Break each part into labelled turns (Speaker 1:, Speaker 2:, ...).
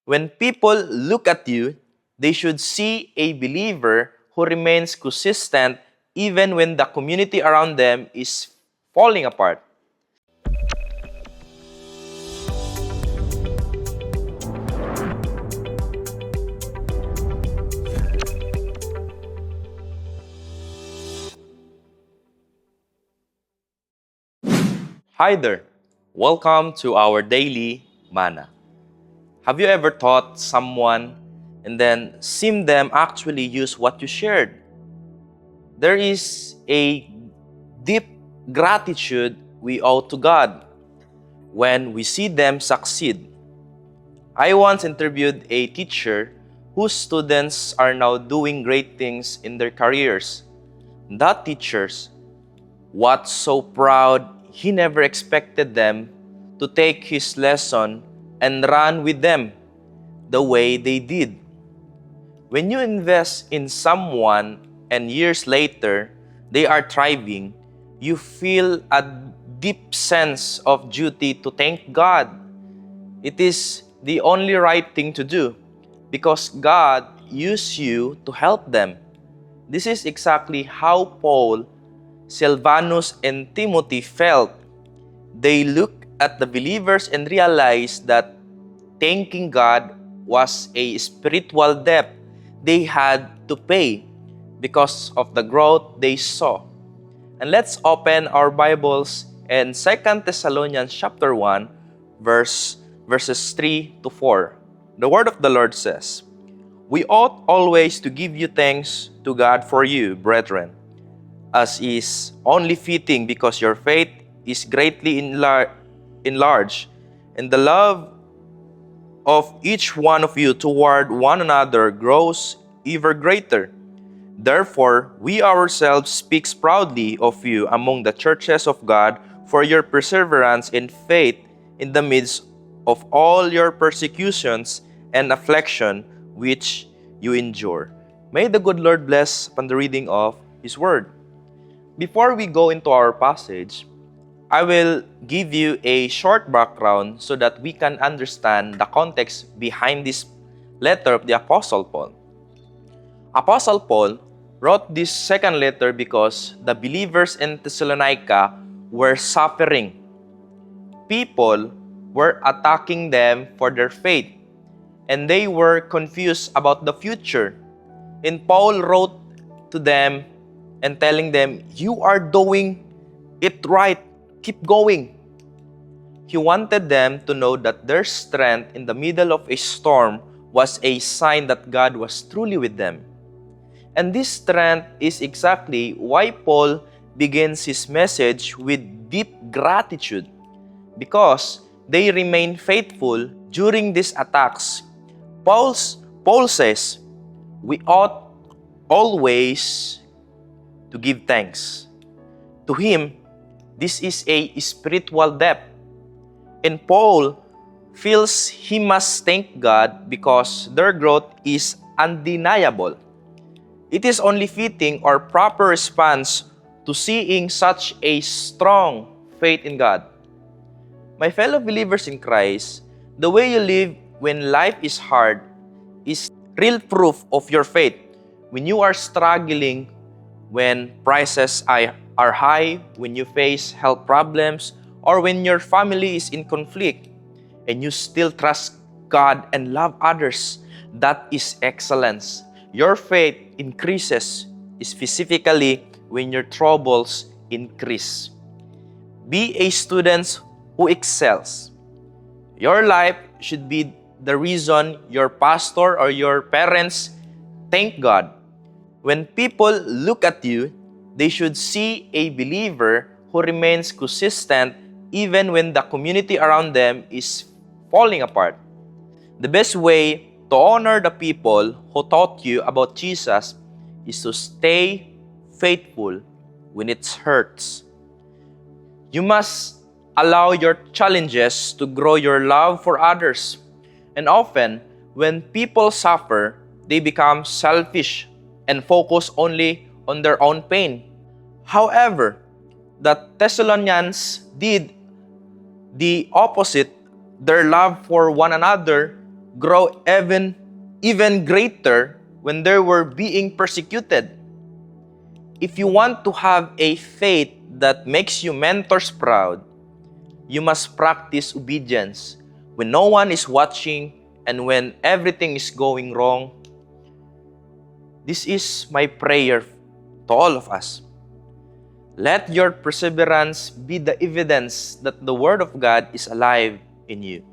Speaker 1: When people look at you, they should see a believer who remains consistent even when the community around them is falling apart. Hi there. Welcome to our daily manna. Have you ever taught someone and then seen them actually use what you shared? There is a deep gratitude we owe to God when we see them succeed. I once interviewed a teacher whose students are now doing great things in their careers. That teacher was so proud he never expected them to take his lesson and run with them the way they did. When you invest in someone and years later they are thriving, you feel a deep sense of duty to thank God. It is the only right thing to do because God used you to help them. This is exactly how Paul, Silvanus, and Timothy felt. They looked at the believers and realized that thanking God was a spiritual debt they had to pay because of the growth they saw. And let's open our Bibles in 2 Thessalonians chapter 1, verses 3 to 4. The word of the Lord says, "We ought always to give you thanks to God for you, brethren, as is only fitting because your faith is greatly enlarged, and the love of each one of you toward one another grows ever greater. Therefore, we ourselves speak proudly of you among the churches of God for your perseverance in faith in the midst of all your persecutions and affliction which you endure." May the good Lord bless upon the reading of His Word. Before we go into our passage, I will give you a short background so that we can understand the context behind this letter of the Apostle Paul. Apostle Paul wrote this second letter because the believers in Thessalonica were suffering. People were attacking them for their faith, and they were confused about the future. And Paul wrote to them and telling them, "You are doing it right. Keep going." He wanted them to know that their strength in the middle of a storm was a sign that God was truly with them. And this strength is exactly why Paul begins his message with deep gratitude, because they remain faithful during these attacks. Paul says, we ought always to give thanks. To him, this is a spiritual debt. And Paul feels he must thank God because their growth is undeniable. It is only fitting or proper response to seeing such a strong faith in God. My fellow believers in Christ, the way you live when life is hard is real proof of your faith. When you are struggling, when prices are high, when you face health problems, or when your family is in conflict, and you still trust God and love others, that is excellence. Your faith increases specifically when your troubles increase. Be a student who excels. Your life should be the reason your pastor or your parents thank God. When people look at you, they should see a believer who remains consistent even when the community around them is falling apart. The best way to honor the people who taught you about Jesus is to stay faithful when it hurts. You must allow your challenges to grow your love for others. And often, when people suffer, they become selfish and focus only on their own pain. However, the Thessalonians did the opposite. Their love for one another grow even greater when they were being persecuted. If you want to have a faith that makes you mentors proud, you must practice obedience when no one is watching and when everything is going wrong. This is my prayer to all of us. Let your perseverance be the evidence that the Word of God is alive in you.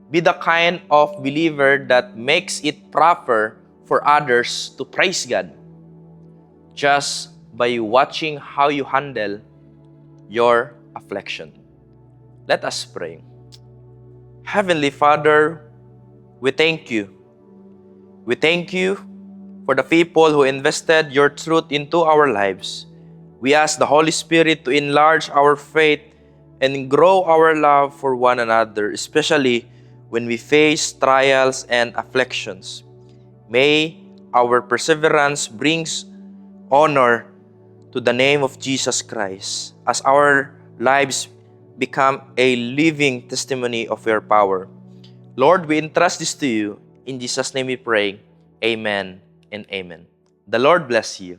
Speaker 1: Be the kind of believer that makes it proper for others to praise God just by watching how you handle your affliction. Let us pray. Heavenly Father, we thank you. We thank you for the people who invested your truth into our lives. We ask the Holy Spirit to enlarge our faith and grow our love for one another, especially when we face trials and afflictions. May our perseverance brings honor to the name of Jesus Christ as our lives become a living testimony of your power. Lord, we entrust this to you. In Jesus' name we pray. Amen and amen. The Lord bless you.